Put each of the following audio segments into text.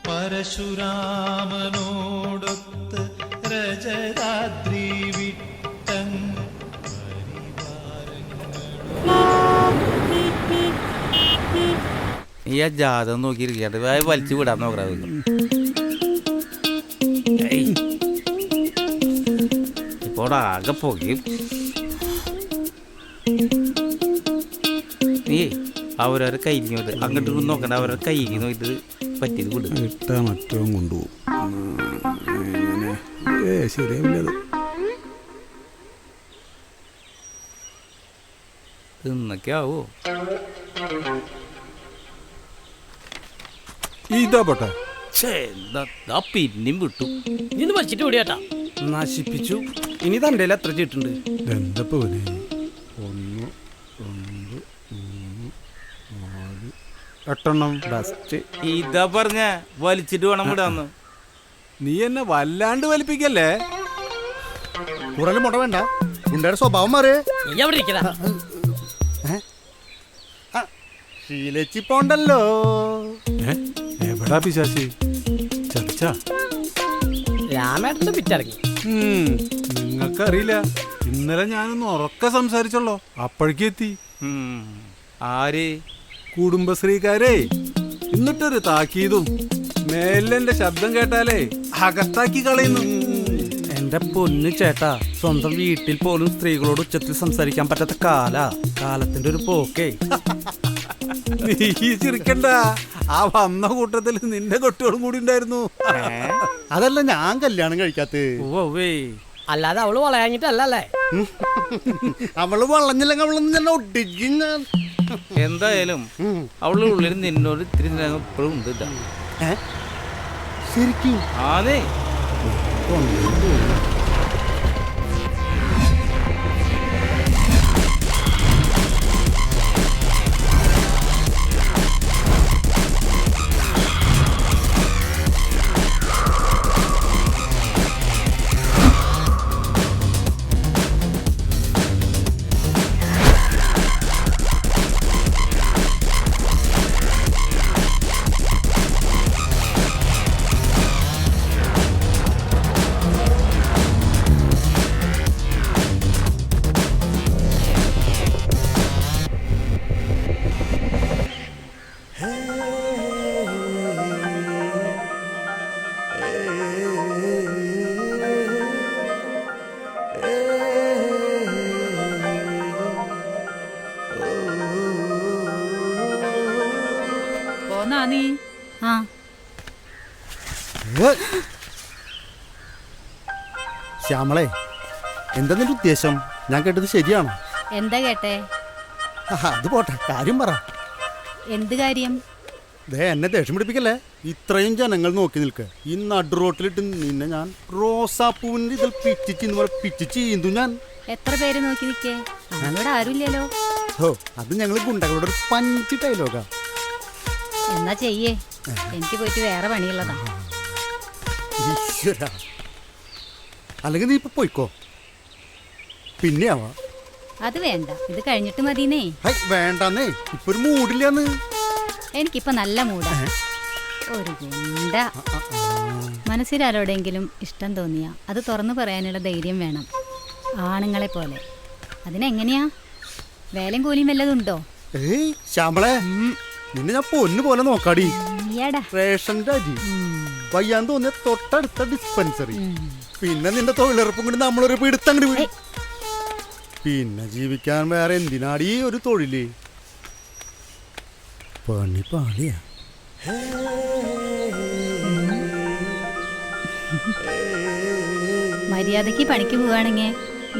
പരശുരാമനോടൊത്ത് രജതാദ്രി വിട്ടങ്ങ് ഈ ആ ജാതം നോക്കിയിരിക്കാണ്ട് വലിച്ചു വിടാൻ നോക്കണ ഇപ്പോൾ ആകെ പോകും. നീ അവരവരെ കയ്യിങ്ങോട്ട് അങ്ങോട്ട് നോക്കണ്ട, അവരുടെ കയ്യിൽ നോക്കിട്ട് പറ്റിയത് കൊടുക്കും. ഇട്ടാ മറ്റവും കൊണ്ടുപോകും. ശരിയാവില്ലത്. ഇന്നൊക്കെ ആവോ? ഇതാ പോട്ടെ. പിന്നെയും വിട്ടു. ഇന്ന് വലിച്ചിട്ട് ഓടിയാട്ടാ നശിപ്പിച്ചു. ഇനി തൻ്റെ എത്ര ചീട്ടുണ്ട്? എന്തപ്പോ 1 2 3 4 8 ബെസ്റ്റ്. ഇതാ പറഞ്ഞ വലിച്ചിട്ട് വേണം വിടാന്ന്. നീ എന്നെ വല്ലാണ്ട് വലിപ്പിക്കല്ലേ. കൂടുതൽ മുട വേണ്ട, ഗുണ്ടയുടെ സ്വഭാവം മാറേ. നീ അവിടെ ഇരിക്കടാ. ശീലച്ചി പോണ്ടല്ലോ. എവിടാ പിശാചി? ചർച്ച രാമേട്ടന്റെ പിറ്റിറങ്ങി. നിങ്ങൾക്കറിയില്ല, ഇന്നലെ ഞാനൊന്ന് ഉറക്കെ സംസാരിച്ചല്ലോ, അപ്പോഴേക്കെത്തി. ആര്? കുടുംബശ്രീക്കാരേ, എന്നിട്ടൊരു താക്കീതും. മേലെന്റെ ശബ്ദം കേട്ടാലേ അകത്താക്കി കളയുന്നു. എന്റെ പൊന്നു ചേട്ടാ, സ്വന്തം വീട്ടിൽ പോലും സ്ത്രീകളോട് ഉച്ചത്തിൽ സംസാരിക്കാൻ പറ്റാത്ത കാലത്തിന്റെ ഒരു പോക്കേ. നീ ചിരിക്കണ്ട, ആ വന്ന കൂട്ടത്തിൽ നിന്റെ കുട്ടികളും കൂടി ഉണ്ടായിരുന്നു. അതല്ല ഞാൻ കല്യാണം കഴിക്കാത്ത. അല്ലാതെ അവള് വളയാഞ്ഞിട്ടല്ലേ? അവള് വളഞ്ഞില്ലെങ്കിൽ അവളൊന്നും തന്നെ ഒട്ടിക്കും. എന്തായാലും അവളുടെ ഉള്ളിൽ നിന്നോട് ഇത്തിരി സ്നേഹം ഇപ്പോഴും ഉണ്ട്. ശരിക്കും? ആണേ. ശ്യാമളെ, എന്താ നിന്റെ ഉദ്ദേശം? ഞാൻ കേട്ടത് ശരിയാണോ? എന്താ കേട്ടെ? അത് പോട്ടെ, കാര്യം പറ. എന്ത് കാര്യം? എന്നെ ദേഷ്യം പിടിപ്പിക്കല്ലേ. ഇത്രയും ജനങ്ങൾ നോക്കി നിൽക്കുക, ഈ നടു റോട്ടിലിട്ട് നിന്നെ ഞാൻ റോസാപ്പൂവിന്റെ ഇതിൽ പിച്ചിച്ച് ചീന്തു ഞാൻ. എത്ര പേര് നോക്കി നിൽക്കേ? അവിടെ ആരുമില്ലല്ലോ. ഓ, അത് ഞങ്ങൾ ഗുണ്ടകളുടെ ഒരു പഞ്ച് ഡയലോഗാ. എന്നാ ചെയ്യേ, എനിക്ക് പോയിട്ട് വേറെ പണിയുള്ളതാ. ഈശ്വരാ, അല്ലെങ്കിൽ നീ ഇപ്പൊ പോയിക്കോ, പിന്നെ ആവാ. അത് വേണ്ട, ഇത് കഴിഞ്ഞിട്ട് മതിന്നേ. വേണ്ടെന്നേ, ഇപ്പൊ ഒരു മൂഡില്ലാന്ന്. എനിക്കിപ്പോ നല്ല മൂടാ. ഒരു ഗുണ്ട മനസ്സിലാരോടെങ്കിലും ഇഷ്ടം തോന്നിയാ അത് തുറന്നു പറയാനുള്ള ധൈര്യം വേണം, ആണുങ്ങളെ പോലെ. അതിനെങ്ങനെയാ? വേലയും കൂലിയും വല്ലതുണ്ടോ? ഏയ് ശ്യാമളെ, നിന്നെ ഞാൻ പൊന്നു പോലെ നോക്കാടി. റേഷന്റെ അരി വയ്യാൻ തോന്നിയ തൊട്ടടുത്ത ഡിസ്പെൻസറി, പിന്നെ നിന്റെ തൊഴിലുറപ്പും കൂടി നമ്മളൊരു പിടുത്തങ്ങട് വീഴും. പിന്നെ ജീവിക്കാൻ വേറെ എന്തിനാടി ഒരു തൊഴില്? പണി പാളിയാ. മര്യാദയ്ക്ക് പണിക്ക് പോവുകയാണെങ്കിൽ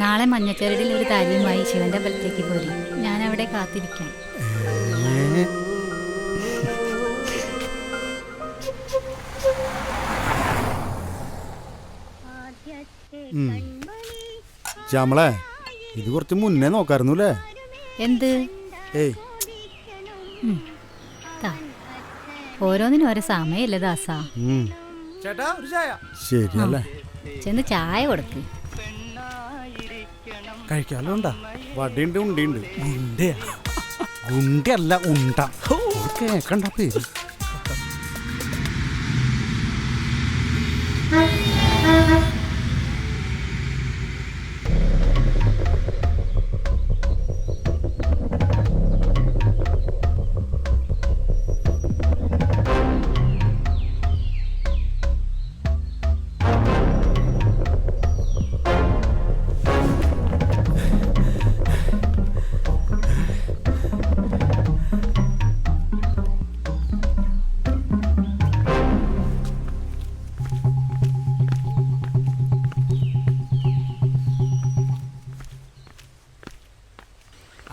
നാളെ മഞ്ഞച്ചരടിൽ ഒരു താലിയുമായി ശിവന്റെ അമ്പലത്തേക്ക് പോരി. ഞാൻ അവിടെ കാത്തിരിക്കാം. ശ്യാമളെ, ഇത് കുറച്ച് മുന്നേ നോക്കായിരുന്നു അല്ലേ? എന്ത്? ഏയ്, ഓരോന്നിനും ഓരോ സമയല്ലേ ദാസാ. ശരിയല്ലേ? ചെന്ന് ചായ കൊടുക്ക്. കഴിക്കാലോ. ഉണ്ടാ വടിയുണ്ട്, ഉണ്ടിയുണ്ട്. ഗുണ്ടല്ല ഉണ്ട. കേക്കണ്ട പേര്.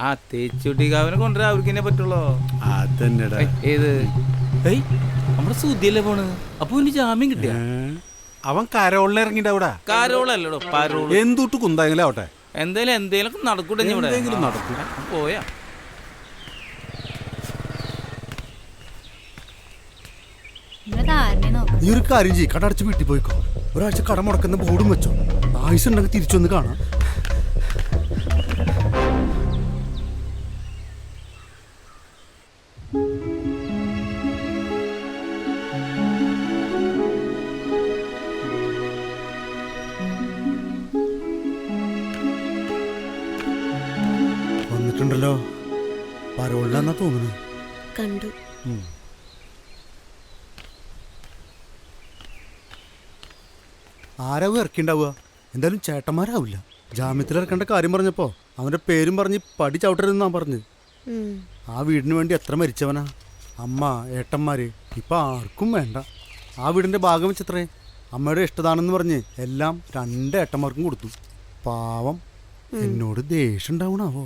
ആ തേച്ചുട്ടിക്കാവിനെ കൊണ്ടുവരാൻ അവർക്ക് തന്നെ പറ്റുള്ളോ? അതന്നെടാ. ഏത് നമ്മുടെ സുധിയല്ലേ പോണ്? അപ്പൊ ഇനി ജാമ്യം കിട്ടിയ? അവൻ കരോളിൽ ഇറങ്ങിട്ട് അവിടെ. കാരോളല്ലോ പരോള്. എന്തുട്ട് കുന്തായെങ്കിലും ആവട്ടെ, എന്തേലും നടക്കൂടെ ഇവിടെ? എന്തെങ്കിലും നടക്കും. പോയാ നീ ഒരു കാര്യം ചെയ്യ്, കട അടച്ച് വീട്ടിൽ പോയിക്കോ. ഒരാഴ്ച കട മുടക്കുന്ന ബോർഡും വെച്ചോ. ആയുസ് ഉണ്ടെങ്കിൽ തിരിച്ചൊന്ന് കാണാം. വന്നിട്ടുണ്ടല്ലോ. പരോളിലാന്നാ തോന്നുന്നു. കണ്ടു. ആരാവും ഇറക്കിണ്ടാവുക? എന്തായാലും ചേട്ടന്മാരാവില്ല. ജാമ്യത്തിൽ ഇറക്കേണ്ട കാര്യം പറഞ്ഞപ്പോ അവന്റെ പേരും പറഞ്ഞ് പടി ചവിട്ടരുതെന്നാ പറഞ്ഞ്. ആ വീടിന് വേണ്ടി എത്ര മരിച്ചവനാ. അമ്മ, ഏട്ടന്മാര്, ഇപ്പൊ ആർക്കും വേണ്ട. ആ വീടിന്റെ ഭാഗം വെച്ചത്രേ. അമ്മയുടെ ഇഷ്ടതാണെന്ന് പറഞ്ഞ് എല്ലാം 2 ഏട്ടന്മാർക്കും കൊടുത്തു. പാവം, എന്നോട് ദേഷ്യം ഉണ്ടാവണാവോ?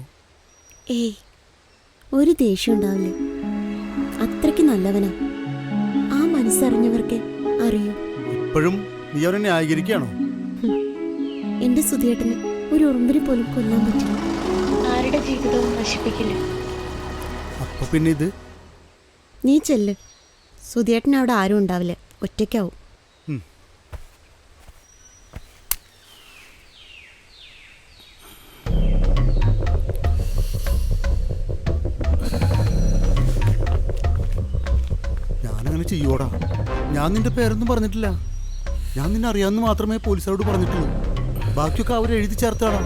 ഏയ്, ഒരു ദേഷ്യം ഉണ്ടാവില്ല. അത്രയ്ക്ക് നല്ലവനാ. ആ മനസ്സറിഞ്ഞവർക്ക് അറിയൂ. ഇപ്പോഴും നീ അവനെ ന്യായീകരിക്കുകയാണോ? എന്റെ സുധിയേട്ടന് ഒരു ഉറുമ്പിനെ പോലും കൊല്ലാൻ പറ്റില്ല. ആരുടെ ജീവിതവും നശിപ്പിക്കില്ല. അപ്പൊ പിന്നെ ഇത്? നീ ചെല്ല്. സുധിയേട്ടൻ അവിടെ ആരും ഉണ്ടാവില്ല, ഒറ്റയ്ക്കാവും. ഞാനങ്ങനെ ചെയ്യോടാ. ഞാൻ നിന്റെ പേരൊന്നും പറഞ്ഞിട്ടില്ല. ഞാൻ നിന്നെ അറിയാമെന്ന് മാത്രമേ പോലീസുകാരോട് പറഞ്ഞിട്ടുള്ളൂ. ബാക്കിയൊക്കെ അവർ എഴുതി ചേർത്താടാ.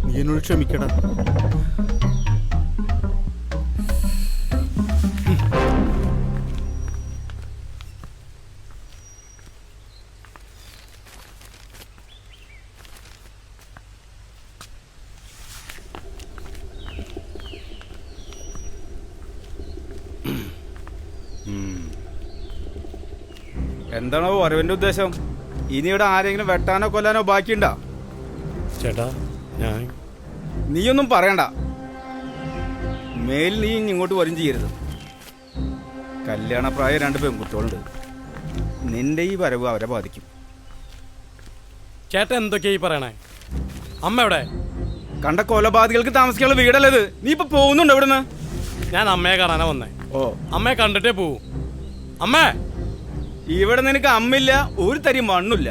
നീ എന്നോട് ക്ഷമിക്കടാ. എന്താണോ വരവിന്റെ ഉദ്ദേശം? ഇനി ഇവിടെ ആരെങ്കിലും വെട്ടാനോ കൊല്ലാനോ ബാക്കിയുണ്ടോ? ചേട്ടാ, ഞാൻ നീയൊന്നും പറയണ്ട. മേൽ നീ ഇങ്ങോട്ട് വരും ചെയ്യരുത്. കല്യാണപ്രായ 2 പെൺകുട്ടികളുണ്ട്. നിന്റെ ഈ വരവ് അവരെ ബാധിക്കും. ചേട്ടൻ എന്തൊക്കെയാ ഈ പറയണേ? അമ്മ എവിടെ? കണ്ട കൊലപാതകൾക്ക് താമസിക്കാനുള്ള വീടല്ലത്. നീ ഇപ്പൊ പോകുന്നുണ്ടോ ഇവിടുന്ന്? ഞാൻ അമ്മയെ കാണാനാ വന്നേ. ഓ, അമ്മയെ കണ്ടിട്ടേ പോവും. അമ്മേ, ഇവിടെ നിനക്ക് അമ്മില്ല, ഒരു തരി മണ്ണുമില്ല.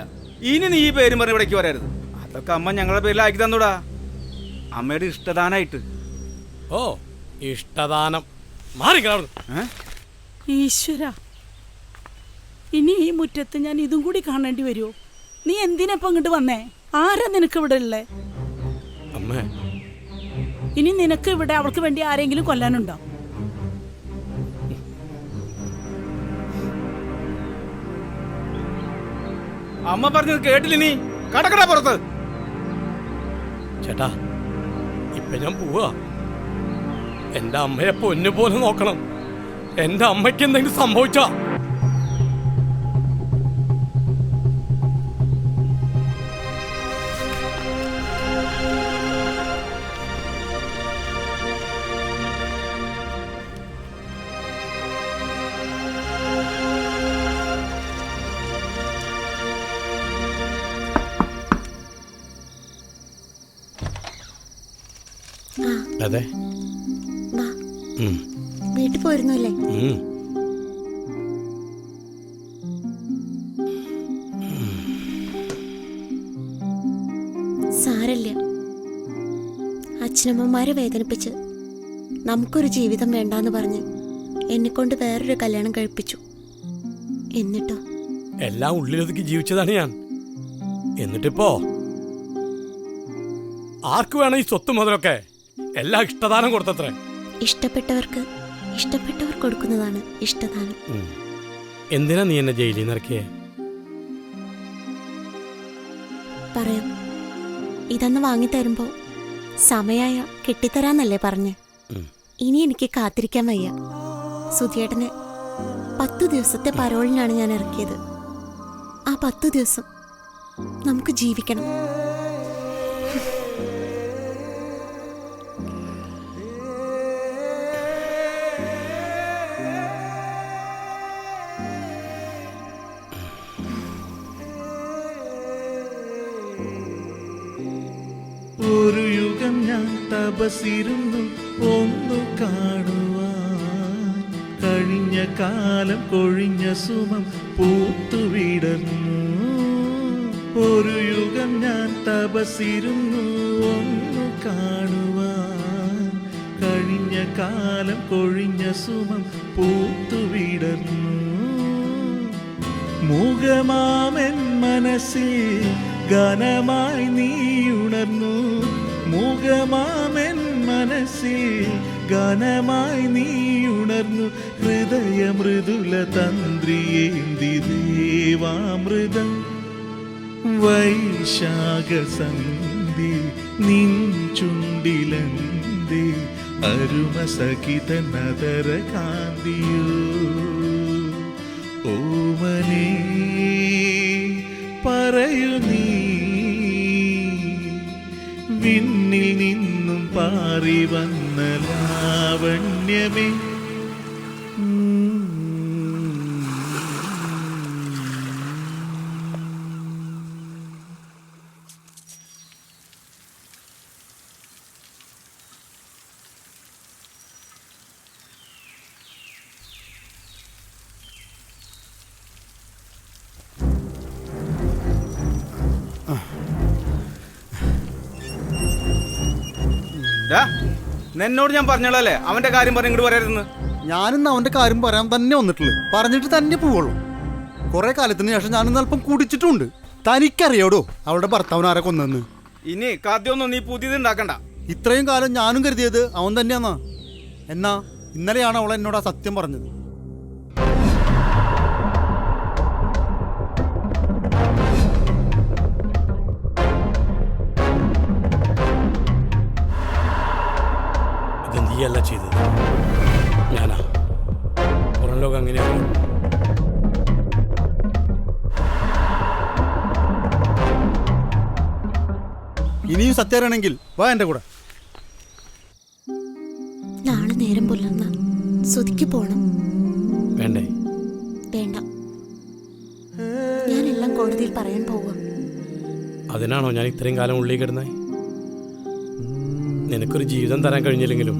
ഇനി നീ ഈ പേരും പറഞ്ഞ് ഇവിടേക്ക് വരരുത്. അതൊക്കെ അമ്മ ഞങ്ങളുടെ പേരിൽ ആക്കി തന്നൂടാ, അമ്മയുടെ ഇഷ്ടദാനായിട്ട്. ഓ, ഇഷ്ടദാനം. മാറിക്കളാവുന്നു. ഈശ്വര, ഇനി ഈ മുറ്റത്ത് ഞാൻ ഇതും കൂടി കാണേണ്ടി വരുമോ? നീ എന്തിനപ്പം ഇങ്ങോട്ട് വന്നേ? ആരാ നിനക്ക് ഇവിടെ ഉള്ളേ? അമ്മേ, ഇനി നിനക്ക് ഇവിടെ അവൾക്ക് വേണ്ടി ആരെങ്കിലും കൊല്ലാനുണ്ടോ? അമ്മ പറഞ്ഞത് കേട്ടില്ല നീ? കടക്കട പുറത്ത്. ചേട്ടാ, ഇപ്പൊ ഞാൻ പോവാ. എന്റെ അമ്മയെ പൊന്നു പോലെ നോക്കണം. എന്റെ അമ്മയ്ക്ക് എന്തെങ്കിലും സംഭവിച്ചാ അതെ. വീട്ടിൽ പോയിരുന്നു അല്ലേ? സാരല്ല, അച്ഛനമ്മമാരെ വേദനിപ്പിച്ച് നമുക്കൊരു ജീവിതം വേണ്ടാന്ന് പറഞ്ഞ് എന്നെക്കൊണ്ട് വേറൊരു കല്യാണം കഴിപ്പിച്ചു. എന്നിട്ടോ എല്ലാം ഉള്ളിലൊതുക്കി ജീവിച്ചതാണ് ഞാൻ. എന്നിട്ടിപ്പോ ആർക്ക് വേണം ഈ സ്വത്ത് മുതലൊക്കെ? എല്ലാം ഇഷ്ടദാനം കൊടുത്തത്രേ. ഇഷ്ടപ്പെട്ടവർക്ക് ഇഷ്ടപ്പെട്ടവർ കൊടുക്കുന്നതാണ് ഇഷ്ടദാനം. എന്തിനാ നീ എന്നെ ജയിലിൽ നിന്ന് ഇറക്കിയേ? പറയാം. ഇതന്ന് വാങ്ങിത്തരുമ്പോ സമയായ കെട്ടിത്തരാന്നല്ലേ പറഞ്ഞ്. ഇനി എനിക്ക് കാത്തിരിക്കാൻ വയ്യ. സുധിയേട്ടനെ 10 ദിവസത്തെ പരോളിനാണ് ഞാൻ ഇറക്കിയത്. ആ 10 ദിവസം നമുക്ക് ജീവിക്കണം. ഒരു യുഗം ഞാൻ തപസിരുന്നു ഒന്നു കാണുവാൻ. കഴിഞ്ഞ കാലം കൊഴിഞ്ഞ സുമം പൂത്തുവിടർന്നു. ഒരു യുഗം ഞാൻ തപസിരുന്നു ഒന്നു കാണുവാൻ. കഴിഞ്ഞ കാലം കൊഴിഞ്ഞ സുമം പൂത്തുവിടർന്നു. മുഖമാമെൻ മനസ്സിൽ ഗാനമായി നീ ഉണർന്നു. മുഖമാമെൻ മനസ്സിൽ ഗാനമായി നീ ഉണർന്നു. ഹൃദയ മൃദുല തന്ത്രിയേന്തി ദേവാമൃതം വൈശാഖ സന്ധി നിൻ ചുണ്ടിലന്തി അരുമ സഖിത നദര കാന്തിയോ. ഓമനേ പറയൂ നീ വിണ്ണിൽ നിന്നും പാറി വന്ന ലാവണ്യമേ. എന്നോട് ഞാൻ പറഞ്ഞോളല്ലേ അവന്റെ കാര്യം പറഞ്ഞ് ഇങ്ങോട്ട് പറയരുതെന്ന്. ഞാനിന്ന് അവന്റെ കാര്യം പറയാൻ തന്നെ വന്നിട്ടുള്ളു. പറഞ്ഞിട്ട് തന്നെ പോവുള്ളൂ. കുറെ കാലത്തിന് ശേഷം ഞാനിന്ന് അല്പം കുടിച്ചിട്ടുണ്ട്. തനിക്കറിയോടോ അവളുടെ ഭർത്താവിനാരെ കൊന്നെന്ന്? ഇനി കാദ്യമൊന്നും നീ പുതിയത് ഉണ്ടാക്കണ്ട. ഇത്രയും കാലം ഞാനും കരുതിയത് അവൻ തന്നെയാന്നാ. എന്നാ ഇന്നലെയാണ് അവൾ എന്നോട് ആ സത്യം പറഞ്ഞത്. ഇത് നീയല്ല ചെയ്തത്, ഞാനാ. പുറം ലോകം അങ്ങനെയാണ്. ഇനിയും സത്യാരാണെങ്കിൽ വാ എന്റെ കൂടെ. നാളെ നേരം പുലർന്ന സുധിക്ക് പോണം. വേണ്ടേ? വേണ്ട, ഞാനെല്ലാം കോടതിയിൽ പറയാൻ പോവാ. അതിനാണോ ഞാൻ ഇത്രയും കാലം ഉള്ളിൽ കിടന്നേ? നിനക്കൊരു ജീവിതം തരാൻ കഴിഞ്ഞില്ലെങ്കിലും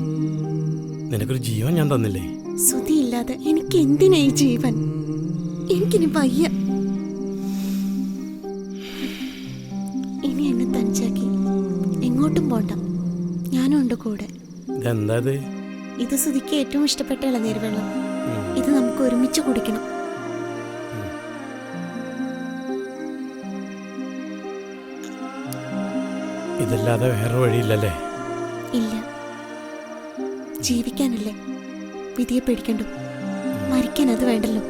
നിനക്കൊരു ജീവൻ ഞാൻ തന്നില്ലേ? സുധി ഇല്ലാതെ എനിക്ക് എന്തിനാ ഈ ജീവൻ? എനിക്കിനി വയ്യ. ഇനി എന്നെ തനിച്ചാക്കി എങ്ങോട്ടും പോണ്ട, ഞാനും ഉണ്ട് കൂടെ. ഇതെന്താ ഇത് സുധിക്ക് ഏറ്റവും ഇഷ്ടപ്പെട്ട ഇളനീർ വെള്ളം. ഇത് നമുക്ക് ഒരുമിച്ച് കുടിക്കണം. ഇതല്ലാതെ വേറെ വഴിയില്ലല്ലേ? ഇല്ല, ജീവിക്കാനല്ലേ, വിധിയെ പേടിക്കണ്ടോ? മരിക്കാൻ അത് വേണ്ടല്ലോ.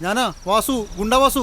ഞാനാ വാസു, ഗുണ്ടാ വാസു.